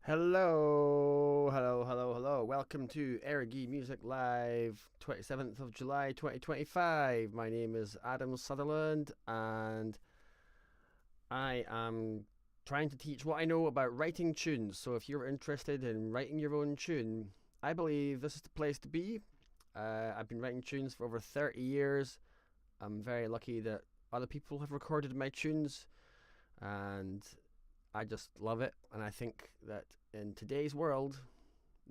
Hello, hello, hello, hello. Welcome to Ergy Music Live, 27th of July 2025. My name is Adam Sutherland and I am trying to teach what I know about writing tunes. So if you're interested in writing your own tune, I believe this is the place to be. I've been writing tunes for over 30 years. I'm very lucky that other people have recorded my tunes and I just love it, and I think that in today's world,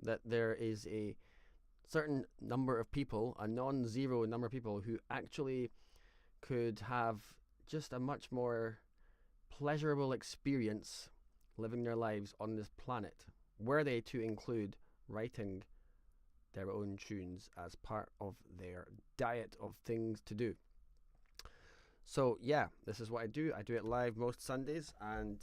that there is a certain number of people, a non-zero number of people, who actually could have just a much more pleasurable experience living their lives on this planet, were they to include writing their own tunes as part of their diet of things to do. So yeah, this is what I do. I do it live most Sundays, and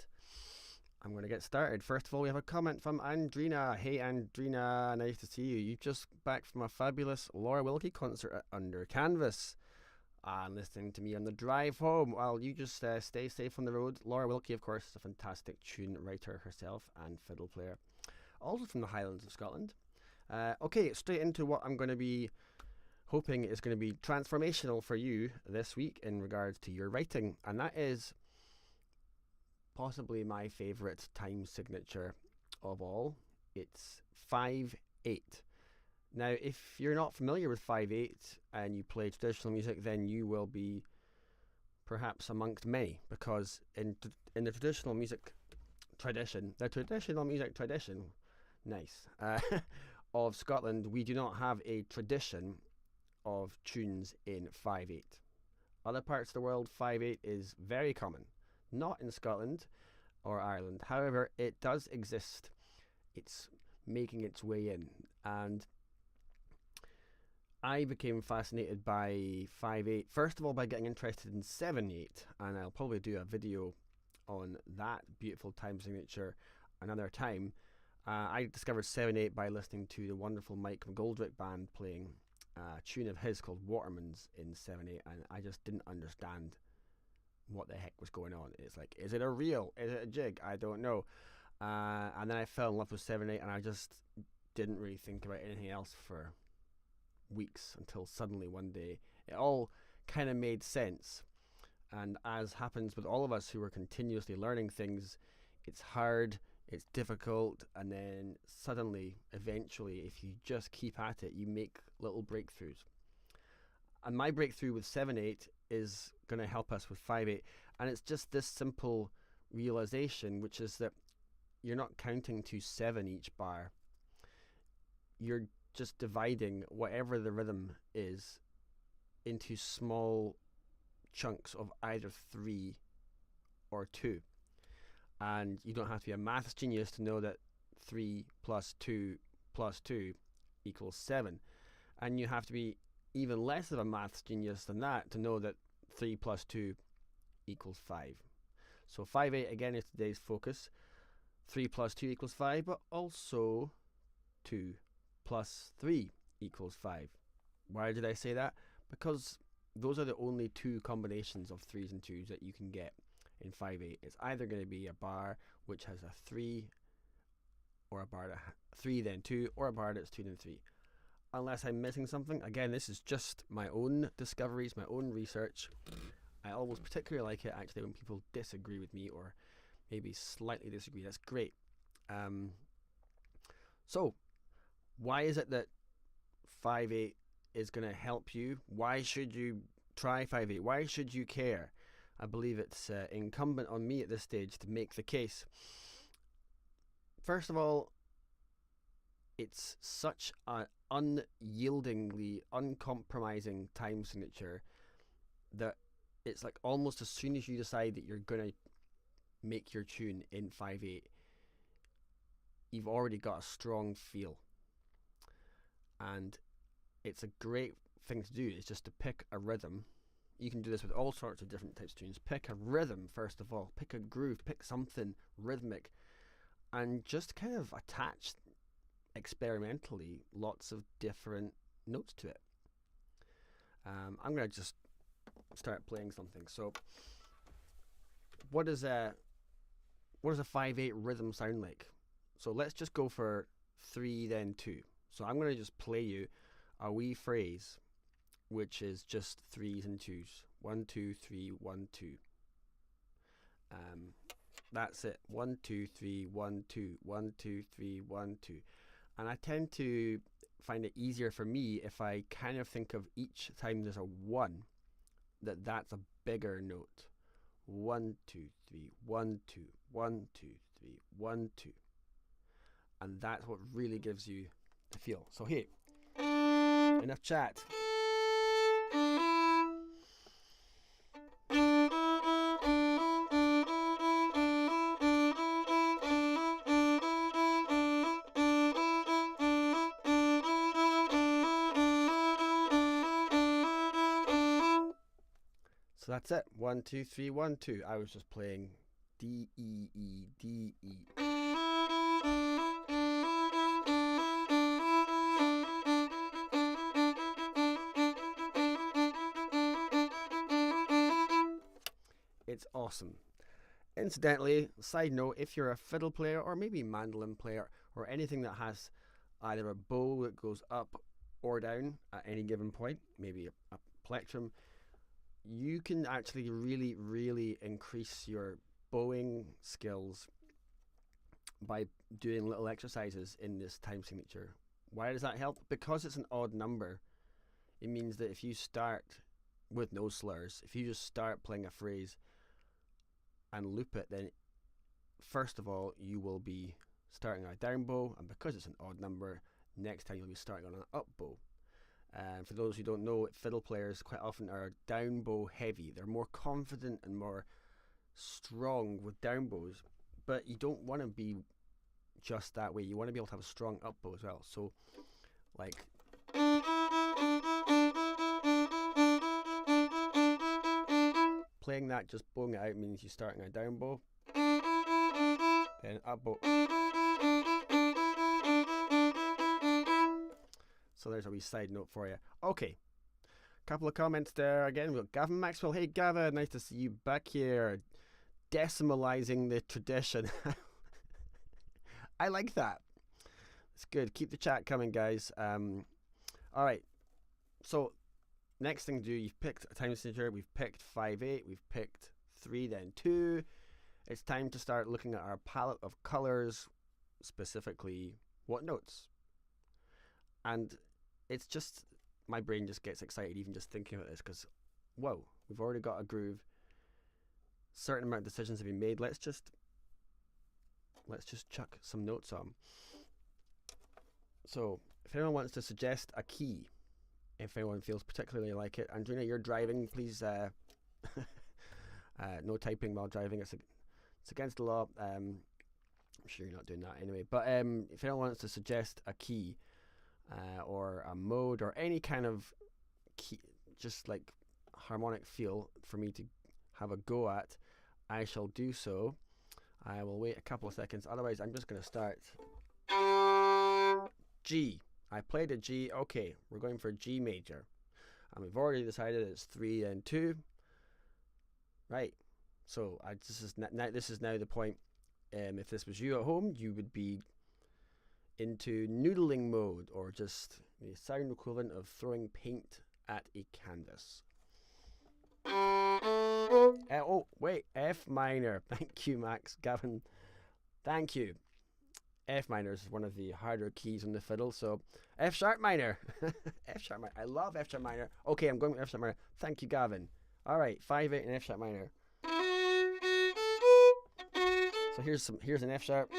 I'm going to get started. First of all, we have a comment from Andrina. Hey, Andrina, nice to see you. You've just back from a fabulous Laura Wilkie concert at Under Canvas and listening to me on the drive home. Well, you just stay safe on the road. Laura Wilkie, of course, is a fantastic tune writer herself and fiddle player, also from the Highlands of Scotland. Okay, straight into what I'm going to be hoping is going to be transformational for you this week in regards to your writing, and that is possibly my favourite time signature of all. It's 5/8. Now, if you're not familiar with 5/8 and you play traditional music, then you will be perhaps amongst many, because in the traditional music tradition, nice, of Scotland, we do not have a tradition of tunes in 5/8. Other parts of the world, 5/8 is very common. Not in Scotland or Ireland. However, it does exist. It's making its way in. And I became fascinated by 5/8, first of all, by getting interested in 7/8. And I'll probably do a video on that beautiful time signature another time. I discovered 7/8 by listening to the wonderful Mike McGoldrick band playing a tune of his called Waterman's in 7/8. And I just didn't understand what the heck was going on. It's like, is it a reel? Is it a jig? I don't know. And then I fell in love with 7/8, and I just didn't really think about anything else for weeks until suddenly one day it all kind of made sense. And as happens with all of us who are continuously learning things, it's hard, it's difficult, and then suddenly, eventually, if you just keep at it, you make little breakthroughs. And my breakthrough with 7/8 is going to help us with 5/8, and it's just this simple realization, which is that you're not counting to 7 each bar. You're just dividing whatever the rhythm is into small chunks of either 3 or 2. And you don't have to be a maths genius to know that 3 plus 2 plus 2 equals 7. And you have to be even less of a maths genius than that to know that 3 plus 2 equals 5. So 5/8 again is today's focus. 3 plus 2 equals 5, but also 2 plus 3 equals 5. Why did I say that? Because those are the only two combinations of 3s and 2s that you can get in 5/8. It's either going to be a bar which has a 3, or a bar that 3 then 2, or a bar that's 2 then 3. Unless I'm missing something. Again, this is just my own discoveries, my own research. I always particularly like it, actually, when people disagree with me, or maybe slightly disagree. That's great. So, why is it that 5/8 is going to help you? Why should you try 5/8? Why should you care? I believe it's incumbent on me at this stage to make the case. First of all, it's such an unyieldingly, uncompromising time signature that it's like almost as soon as you decide that you're going to make your tune in 5/8, you've already got a strong feel. And it's a great thing to do. It's just to pick a rhythm. You can do this with all sorts of different types of tunes. Pick a rhythm, first of all. Pick a groove. Pick something rhythmic. And just kind of attach experimentally lots of different notes to it. I'm going to just start playing something. So what does a 5/8 rhythm sound like? So let's just go for 3 then 2. So I'm going to just play you a wee phrase which is just 3s and 2s. 1 2 3 1 2. That's it. 1 2 3 1 2 1 2 3 1 2. And I tend to find it easier for me if I kind of think of each time there's a 1 that's a bigger note. 1 2 3 1 2 1 2 3 1 2. And that's what really gives you the feel. So here, enough chat. So that's it. 1 2 3 1 2. I was just playing D E E D E. It's awesome. Incidentally, side note, if you're a fiddle player or maybe mandolin player or anything that has either a bow that goes up or down at any given point, maybe a plectrum, you can actually really increase your bowing skills by doing little exercises in this time signature. Why does that help? Because it's an odd number. It means that if you start with no slurs, if you just start playing a phrase and loop it, then first of all you will be starting on a down bow, and because it's an odd number, next time you'll be starting on an up bow. For those who don't know, fiddle players quite often are down bow heavy. They're more confident and more strong with down bows, but you don't want to be just that way. You want to be able to have a strong up bow as well. So like playing that, just bowing it out, means you're starting a down bow, then up bow. So there's a wee side note for you. Okay, couple of comments there. Again, we've got Gavin Maxwell. Hey Gavin, nice to see you back here, decimalizing the tradition. I like that. It's good. Keep the chat coming, guys. Alright, so next thing to do, you've picked a time signature, we've picked 5/8, we've picked 3 then 2. It's time to start looking at our palette of colors, specifically what notes. And it's just, my brain just gets excited even just thinking about this, because whoa, we've already got a groove. Certain amount of decisions have been made. Let's just chuck some notes on. So if anyone wants to suggest a key, if anyone feels particularly like it, Andrina, you're driving, please no typing while driving. It's against the law. I'm sure you're not doing that anyway, but if anyone wants to suggest a key or a mode or any kind of key, just like harmonic feel for me to have a go at, I shall do so. I will wait a couple of seconds, otherwise I'm just going to start. G. I played a G. Okay, we're going for G major, and we've already decided it's 3 and 2. Right. So this is now the point. If this was you at home, you would be into noodling mode, or just the sound equivalent of throwing paint at a canvas. Oh wait, F minor. Thank you, Max. Gavin, thank you. F minor is one of the harder keys on the fiddle, so F sharp minor. F sharp minor. I love F sharp minor. Okay, I'm going with F sharp minor. Thank you, Gavin. All right, 5/8 and F sharp minor. So here's an F sharp.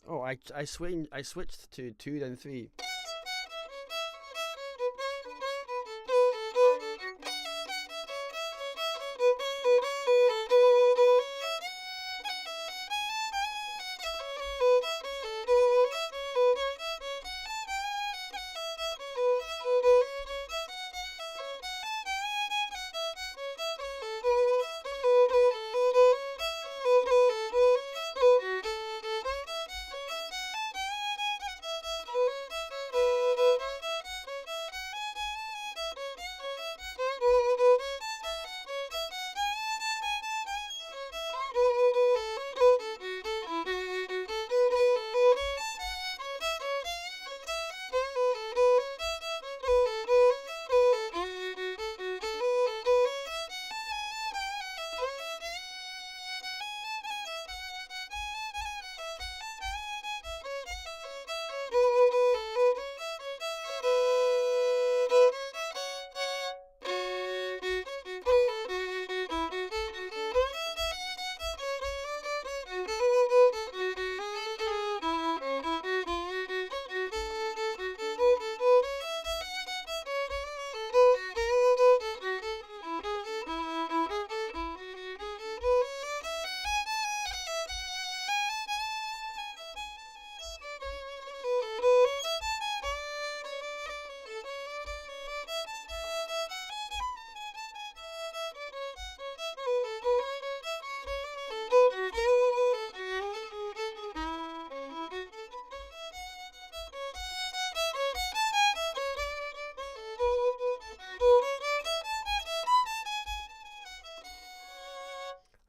Oh, I switched to 2 then 3.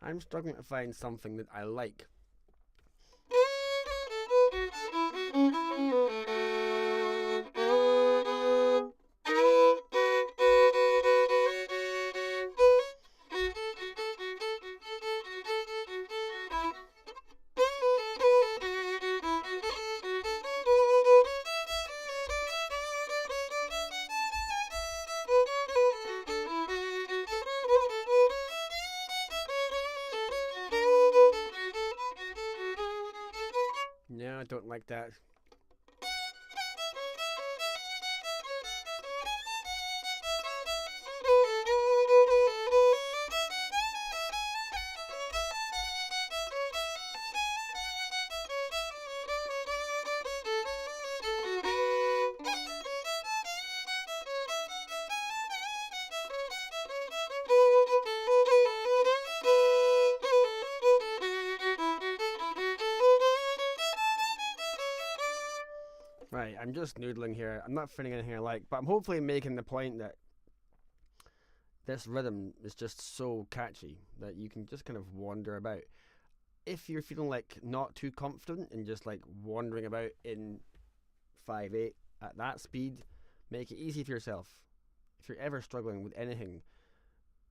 I'm struggling to find something that I like. No, I don't like that. Right, I'm just noodling here. I'm not finding anything I like, but I'm hopefully making the point that this rhythm is just so catchy that you can just kind of wander about. If you're feeling like not too confident and just like wandering about in 5/8 at that speed, make it easy for yourself. If you're ever struggling with anything,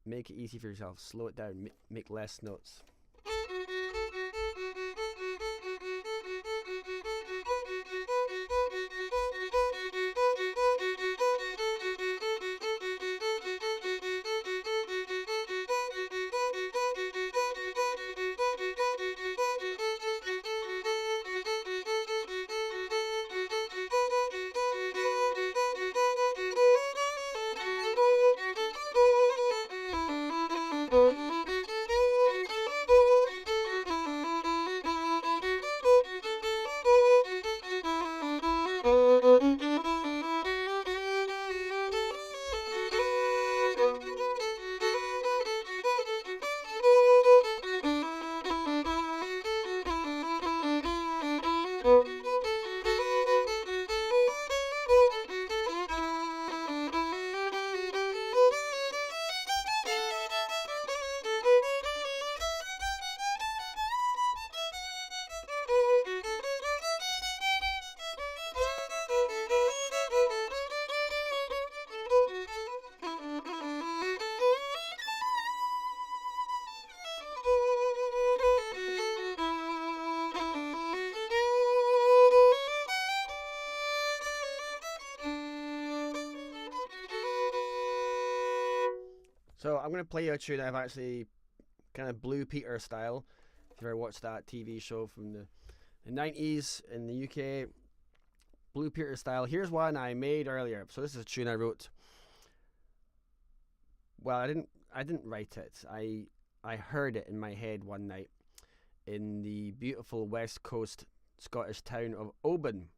make it easy for yourself. Slow it down, make less notes. So I'm going to play you a tune I've actually kind of Blue Peter style. If you ever watched that TV show from the the 90s in the UK, Blue Peter style. Here's one I made earlier. So this is a tune I wrote. Well, I didn't write it. I heard it in my head one night in the beautiful West Coast Scottish town of Oban.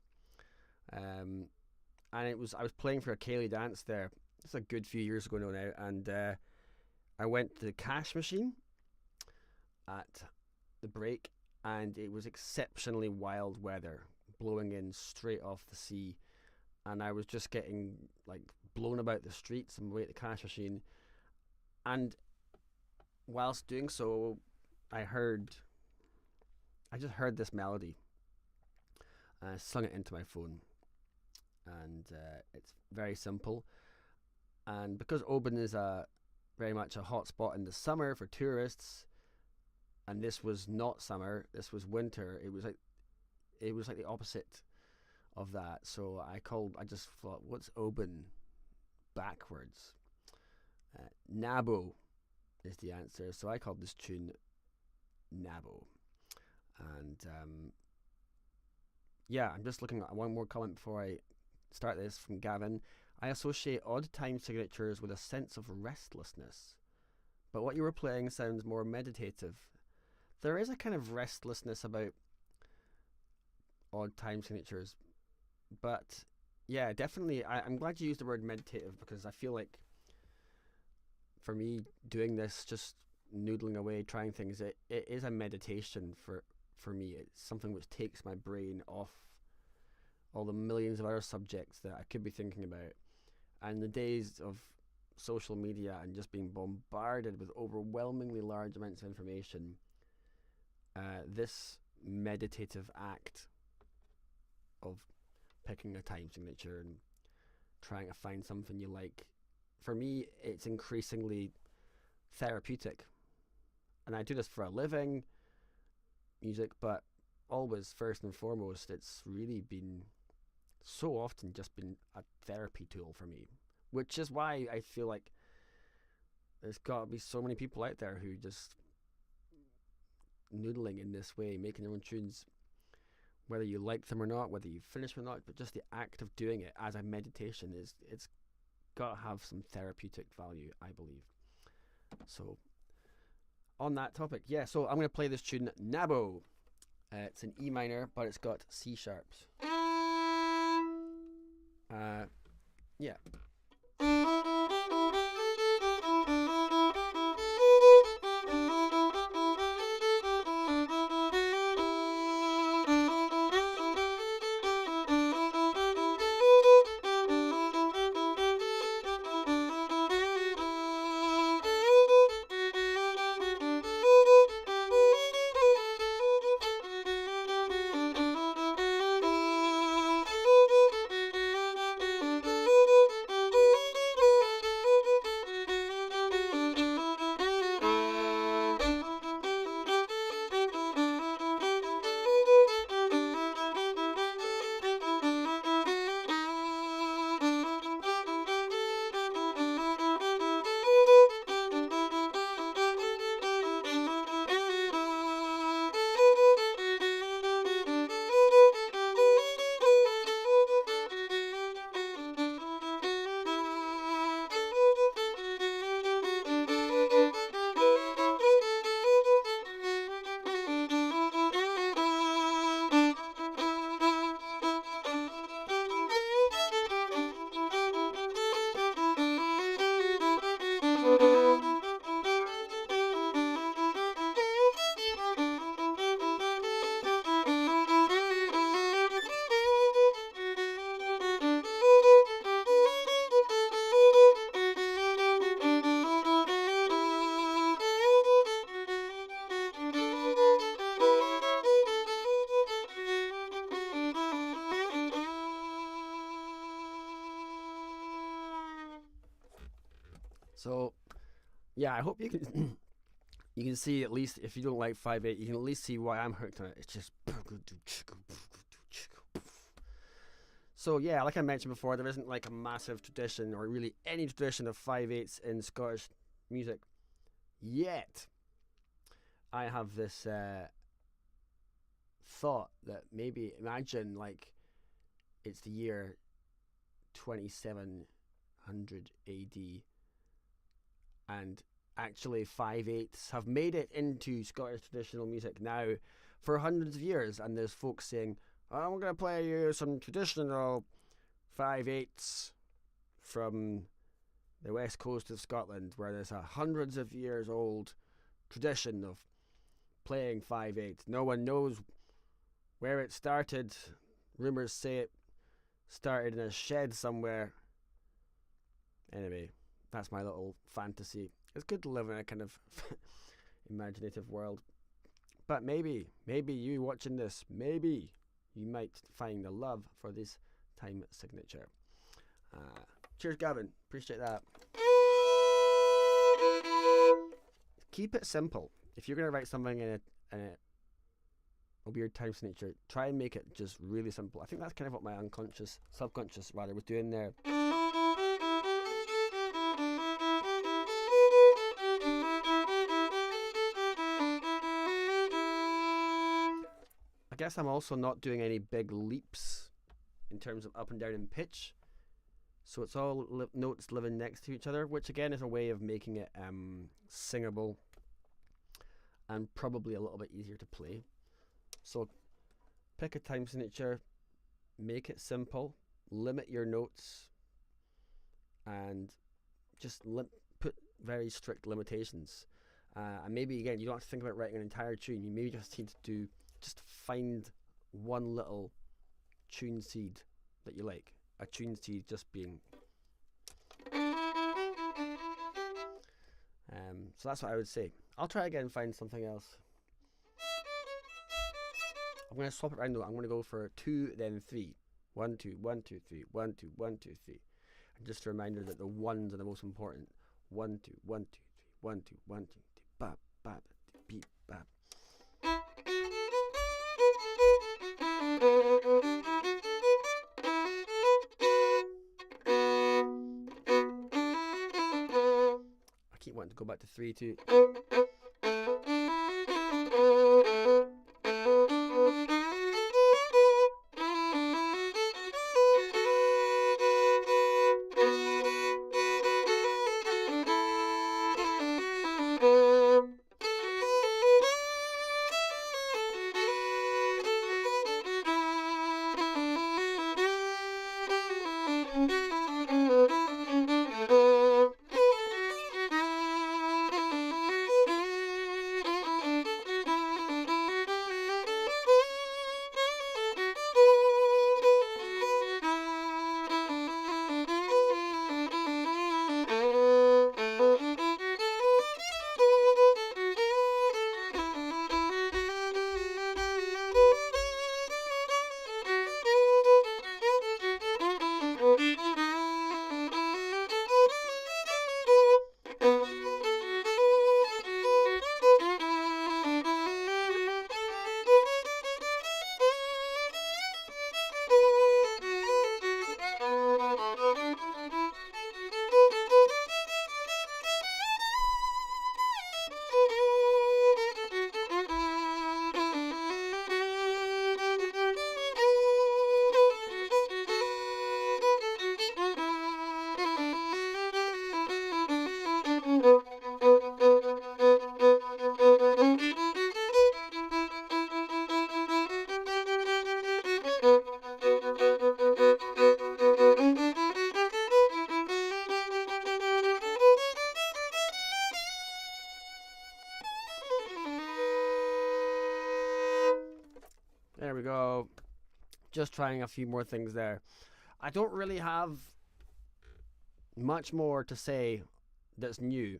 And I was playing for a Ceilidh dance there. It's a good few years ago now, and I went to the cash machine at the break, and it was exceptionally wild weather, blowing in straight off the sea, and I was just getting like blown about the streets on the way to the cash machine. And whilst doing so, I just heard this melody. I sung it into my phone, and it's very simple. And because Oban is very much a hot spot in the summer for tourists, and this was not summer, this was winter. It was like the opposite of that. So I just thought, what's Oban backwards? Nabo is the answer. So I called this tune Nabo. And yeah, I'm just looking at one more comment before I start this from Gavin. I associate odd time signatures with a sense of restlessness, but what you were playing sounds more meditative. There is a kind of restlessness about odd time signatures, but yeah, definitely. I'm glad you used the word meditative, because I feel like for me, doing this, just noodling away, trying things, it is a meditation for me. It's something which takes my brain off all the millions of other subjects that I could be thinking about. And the days of social media and just being bombarded with overwhelmingly large amounts of information, this meditative act of picking a time signature and trying to find something you like, for me, it's increasingly therapeutic. And I do this for a living, music, but always, first and foremost, it's really been so often just been a therapy tool for me, which is why I feel like there's got to be so many people out there who just noodling in this way, making their own tunes, whether you like them or not, whether you finish them or not, but just the act of doing it as a meditation it's got to have some therapeutic value, I believe. So on that topic, yeah, so I'm going to play this tune Nabo. It's in E minor, but it's got C sharps. Yeah. So yeah, I hope you can you can see, at least if you don't like 5/8, you can at least see why I'm hooked on it. It's just so yeah, like I mentioned before, there isn't like a massive tradition or really any tradition of 5/8 in Scottish music yet. I have this thought that maybe, imagine like it's the year 2700 AD, and actually 5/8 have made it into Scottish traditional music now for hundreds of years, and there's folks saying, I'm going to play you some traditional 5/8 from the west coast of Scotland, where there's a hundreds of years old tradition of playing 5/8. No one knows where it started. Rumours say it started in a shed somewhere. Anyway, that's my little fantasy. It's good to live in a kind of imaginative world. But maybe you watching this, maybe you might find the love for this time signature. Cheers, Gavin. Appreciate that. Keep it simple. If you're going to write something in a weird time signature, try and make it just really simple. I think that's kind of what my subconscious was doing there. I guess I'm also not doing any big leaps in terms of up and down in pitch. So it's all notes living next to each other, which again is a way of making it singable and probably a little bit easier to play. So pick a time signature, make it simple, limit your notes, and just put very strict limitations. And maybe again, you don't have to think about writing an entire tune. You maybe just need to find one little tune seed that you like. A tune seed just being. So that's what I would say. I'll try again and find something else. I'm going to swap it around though. I'm going to go for 2, then 3. 1, 2, 1, 2, 3. 1, 2, 1, 2, 3. And just a reminder that the ones are the most important. 1, 2, 1, 2, 3. 1, 2, 1, 2, 3. Bap, bap, beep, bap. I keep wanting to go back to 3, 2. There we go. Just trying a few more things there. I don't really have much more to say that's new,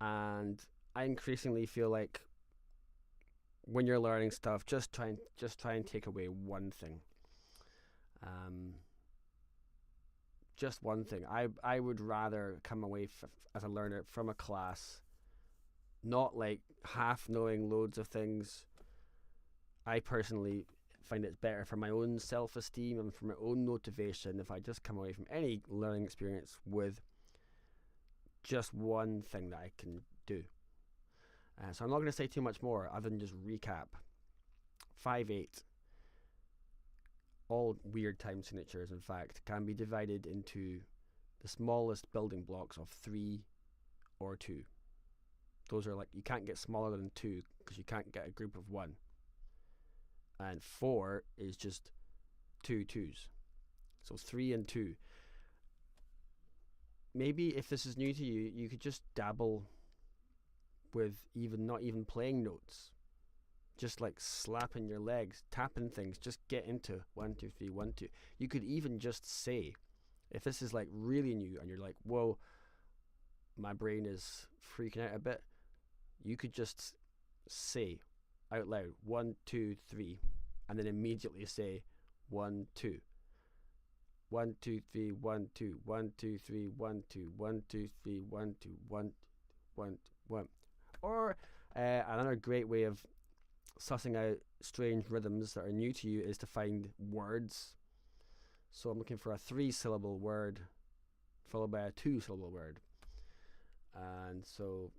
and I increasingly feel like when you're learning stuff, just try and take away one thing. Just one thing. I would rather come away as a learner from a class not like half knowing loads of things. I personally find it's better for my own self-esteem and for my own motivation if I just come away from any learning experience with just one thing that I can do. So I'm not going to say too much more other than just recap. 5/8, all weird time signatures, in fact, can be divided into the smallest building blocks of 3 or 2. Those are like, you can't get smaller than 2 because you can't get a group of 1. And 4 is just 2 twos. So 3 and 2. Maybe if this is new to you, you could just dabble with not even playing notes. Just like slapping your legs, tapping things, just get into 1, 2, 3, 1, 2. You could even just say, if this is like really new and you're like, whoa, my brain is freaking out a bit, you could just say out loud 1, 2, 3, and then immediately say 1, 2. 1, 2, 3, 1, 2, 1, 2, 3, 1, 2, 1, 2, 3, 1, 2, 1, 1, 1. Or another great way of sussing out strange rhythms that are new to you is to find words. So I'm looking for a 3-syllable word followed by a 2-syllable word. And so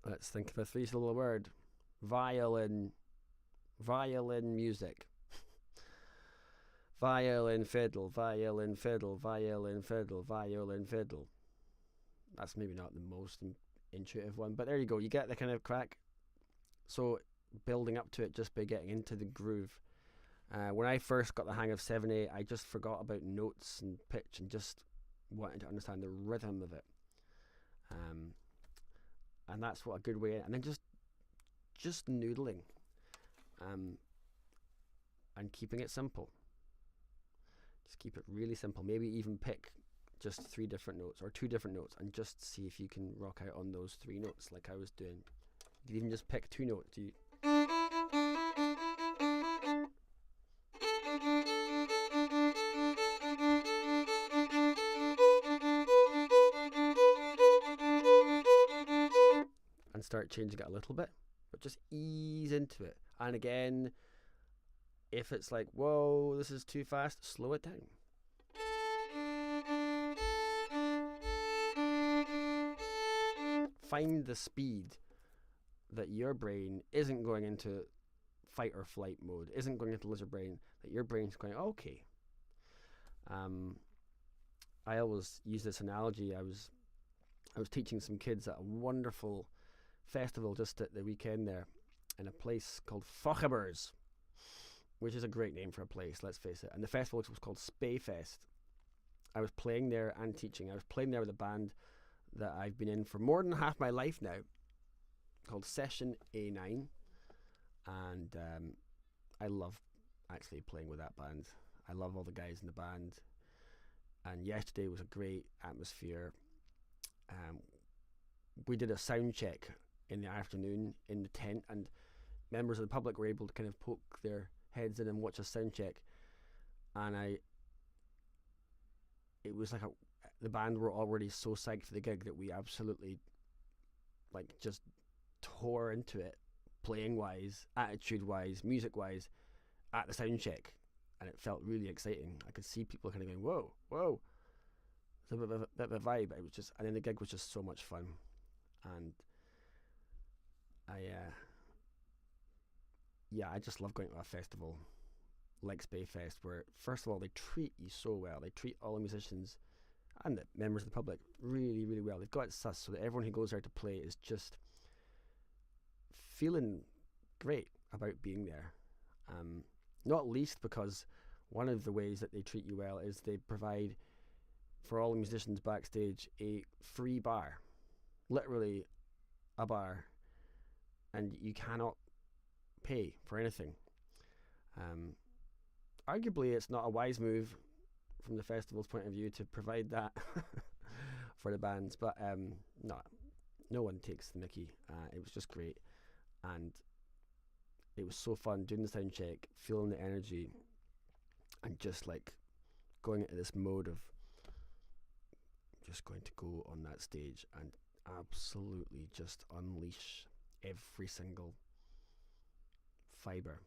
let's think of a 3-syllable word. Violin music. Violin fiddle, violin fiddle, violin fiddle, violin fiddle. That's maybe not the most intuitive one, but there you go. You get the kind of crack. So building up to it just by getting into the groove. When I first got the hang of 7/8, I just forgot about notes and pitch and just wanted to understand the rhythm of it. And that's what a good way. And then just noodling, and keeping it simple. Just keep it really simple. Maybe even pick just 3 different notes or 2 different notes and just see if you can rock out on those 3 notes like I was doing. You could even just pick 2 notes. And start changing it a little bit, but just ease into it. And again, if it's like, whoa, this is too fast, slow it down. Find the speed that your brain isn't going into fight or flight mode, isn't going into lizard brain, that your brain's going, okay. I always use this analogy. I was teaching some kids at a wonderful festival just at the weekend there in a place called Fochabbers, which is a great name for a place, let's face it. And the festival was called Spayfest. I was playing there and teaching. I was playing there with a band that I've been in for more than half my life now, called Session A9, and I love actually playing with that band. I love all the guys in the band, and yesterday was a great atmosphere. We did a sound check in the afternoon in the tent, and members of the public were able to kind of poke their heads in and watch a sound check, and it was like the band were already so psyched for the gig that we absolutely just tore into it, playing wise, attitude wise, music wise, at the sound check, and it felt really exciting. I could see people kind of going, whoa, it's a bit of a vibe. It was just, and then the gig was just so much fun, and I just love going to a festival like Spayfest, where first of all they treat you so well. They treat all the musicians and the members of the public really, really well. They've got it sus so that everyone who goes there to play is just feeling great about being there. Not least because one of the ways that they treat you well is they provide for all the musicians backstage a free bar, literally a bar, and you cannot pay for anything. Arguably it's not a wise move from the festival's point of view to provide that for the bands, but no one takes the mickey. It was just great, and it was so fun doing the sound check, feeling the energy, and just like going into this mode of just going to go on that stage and absolutely just unleash every single fibre.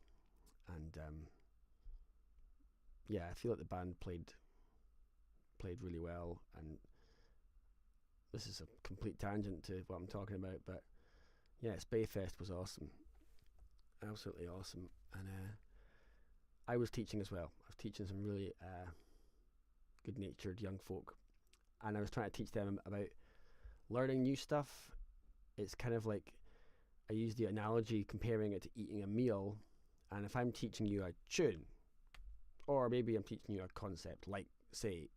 And I feel like the band played really well, and this is a complete tangent to what I'm talking about, but yeah, Spayfest was awesome. absolutely awesome. And I was teaching as well. I was teaching some really good-natured young folk, and I was trying to teach them about learning new stuff. It's kind of like, I use the analogy comparing it to eating a meal, and if I'm teaching you a tune, or maybe I'm teaching you a concept, like, say,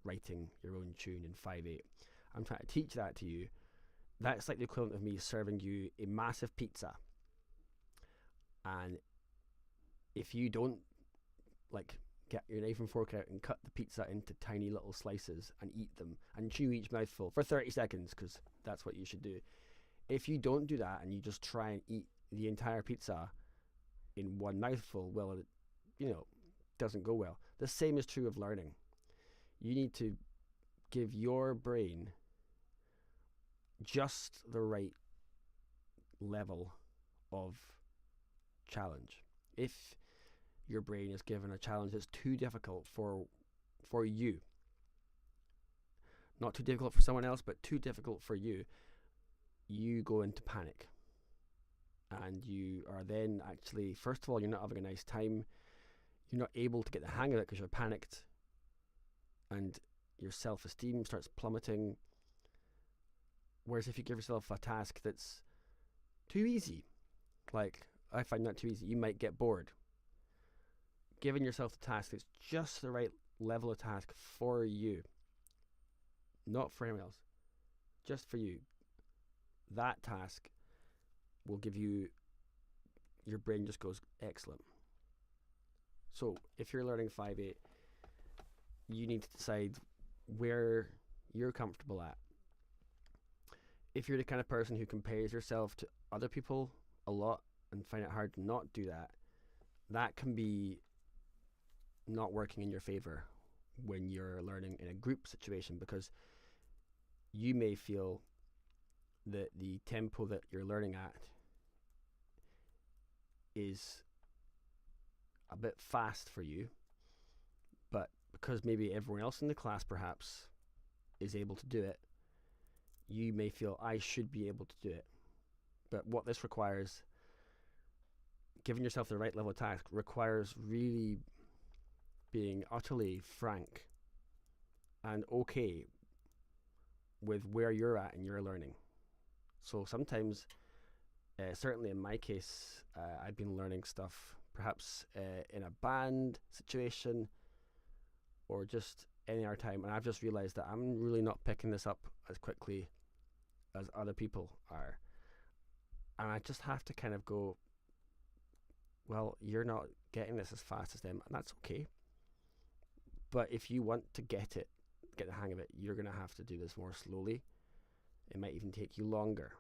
writing your own tune in 5/8, I'm trying to teach that to you. That's like the equivalent of me serving you a massive pizza, and if you don't, like, get your knife and fork out and cut the pizza into tiny little slices and eat them and chew each mouthful for 30 seconds, because that's what you should do. If you don't do that and you just try and eat the entire pizza in one mouthful, well, it, doesn't go well. The same is true of learning. You need to give your brain just the right level of challenge. If your brain is given a challenge that's too difficult for you, not too difficult for someone else, but too difficult for you, you go into panic. And you are then actually, first of all, you're not having a nice time. You're not able to get the hang of it because you're panicked. And your self-esteem starts plummeting. Whereas if you give yourself a task that's too easy, like I find that too easy, you might get bored. Giving yourself the task that's just the right level of task for you, not for anyone else, just for you, that task will give you, your brain just goes, excellent. So if you're learning 5/8, you need to decide where you're comfortable at. If you're the kind of person who compares yourself to other people a lot and find it hard to not do that, that can be not working in your favor when you're learning in a group situation, because you may feel that the tempo that you're learning at is a bit fast for you, but because maybe everyone else in the class perhaps is able to do it, you may feel, I should be able to do it. But what this requires, giving yourself the right level of task, requires really being utterly frank and okay with where you're at in your learning. So sometimes, certainly in my case, I've been learning stuff perhaps in a band situation or just any other time, and I've just realized that I'm really not picking this up as quickly as other people are, and I just have to kind of go, well, you're not getting this as fast as them, and that's okay. But if you want to get the hang of it, you're going to have to do this more slowly. It might even take you longer.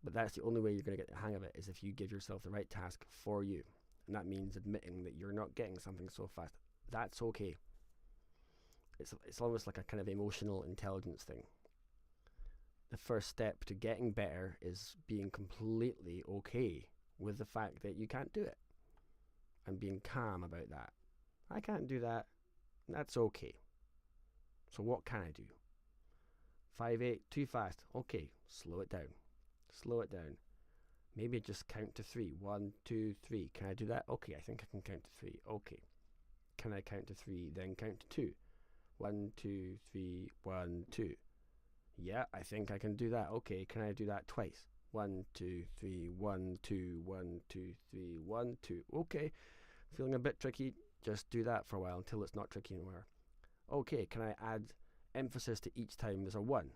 But that's the only way you're going to get the hang of it, is if you give yourself the right task for you. And that means admitting that you're not getting something so fast. That's okay. It's almost like a kind of emotional intelligence thing. The first step to getting better is being completely okay with the fact that you can't do it, and being calm about that. I can't do that. That's okay. So what can I do? 5/8, too fast. Okay, slow it down. Slow it down. Maybe just count to 3. 1, 2, 3. Can I do that? Okay, I think I can count to 3. Okay. Can I count to 3, then count to 2? 1, 2, 3, 1, 2. Yeah, I think I can do that. Okay, can I do that twice? 1, 2, 3, 1, 2, 1, 2, 3, 1, 2. Okay, feeling a bit tricky. Just do that for a while until it's not tricky anymore. Okay, can I add emphasis to each time there's a 1?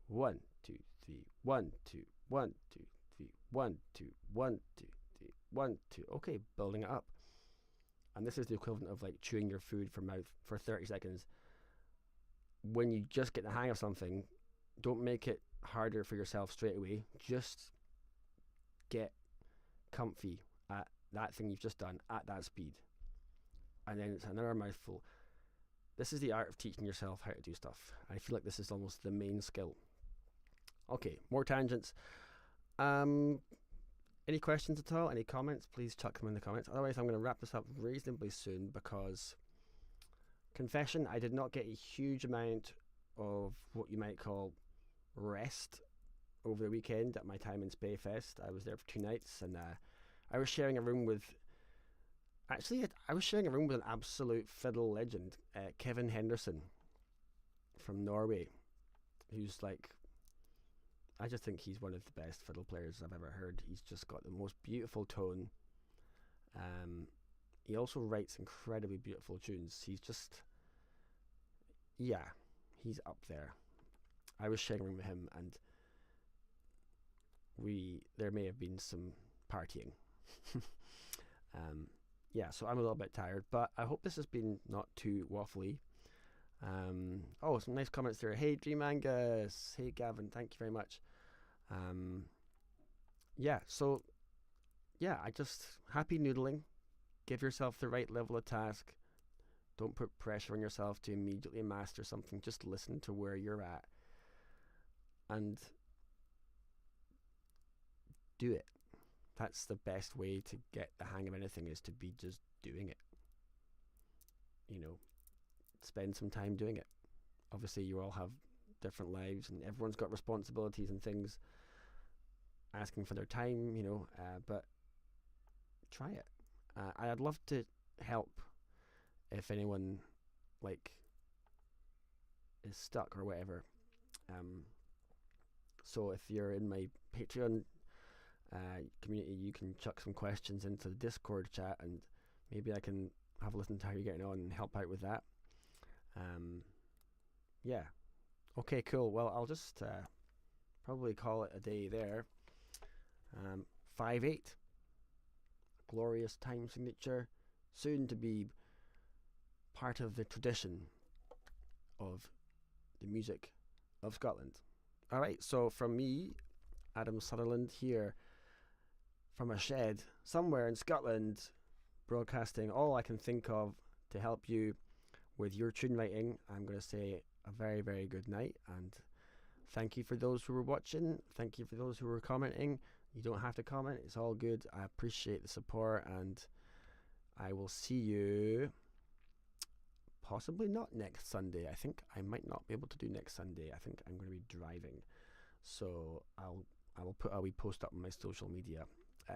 1, 2, 3, 1, 2, 1, 2, 3, 1, 2, 1, 2, 3, 1, 2. Okay, building it up. And this is the equivalent of like chewing your food for 30 seconds. When you just get the hang of something, don't make it harder for yourself straight away. Just get comfy at that thing you've just done at that speed. And then it's another mouthful. This is the art of teaching yourself how to do stuff. I feel like this is almost the main skill. Okay, more tangents. Any questions at all? Any comments? Please chuck them in the comments. Otherwise, I'm going to wrap this up reasonably soon, because, confession, I did not get a huge amount of what you might call rest over the weekend at my time in Spayfest. I was there for 2 nights, and I was sharing a room with. Actually, I was sharing a room with an absolute fiddle legend, Kevin Henderson from Norway, who's like, I just think he's one of the best fiddle players I've ever heard. He's just got the most beautiful tone. He also writes incredibly beautiful tunes. He's just, yeah, he's up there. I was sharing a room with him, and there may have been some partying. Yeah, so I'm a little bit tired, but I hope this has been not too waffly. Oh, some nice comments there. Hey, Dream Angus. Hey, Gavin. Thank you very much. Yeah, so, yeah, I just, happy noodling. Give yourself the right level of task. Don't put pressure on yourself to immediately master something. Just listen to where you're at and do it. That's the best way to get the hang of anything, is to be just doing it. You know, spend some time doing it. Obviously, you all have different lives, and everyone's got responsibilities and things asking for their time, you know, but try it. I'd love to help if anyone, like, is stuck or whatever. So if you're in my Patreon community, you can chuck some questions into the Discord chat, and maybe I can have a listen to how you're getting on and help out with that. Yeah. Okay, cool. Well, I'll just probably call it a day there. 5/8. Glorious time signature. Soon to be part of the tradition of the music of Scotland. Alright, so from me, Adam Sutherland, here from a shed somewhere in Scotland, broadcasting all I can think of to help you with your tune writing, I'm going to say a very, very good night, and thank you for those who were watching. Thank you for those who were commenting. You don't have to comment, it's all good. I appreciate the support, and I will see you possibly not next Sunday. I think I might not be able to do next Sunday. I think I'm going to be driving, so I will put a wee post up on my social media.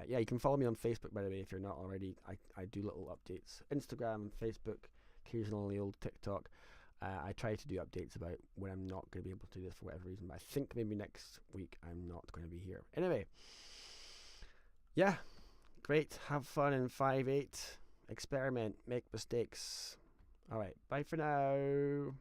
Yeah, you can follow me on Facebook, by the way, if you're not already. I do little updates. Instagram, Facebook, occasionally old TikTok. I try to do updates about when I'm not going to be able to do this for whatever reason, but I think maybe next week I'm not going to be here. Anyway, yeah, great. Have fun in 5/8. Experiment, make mistakes. Alright, bye for now.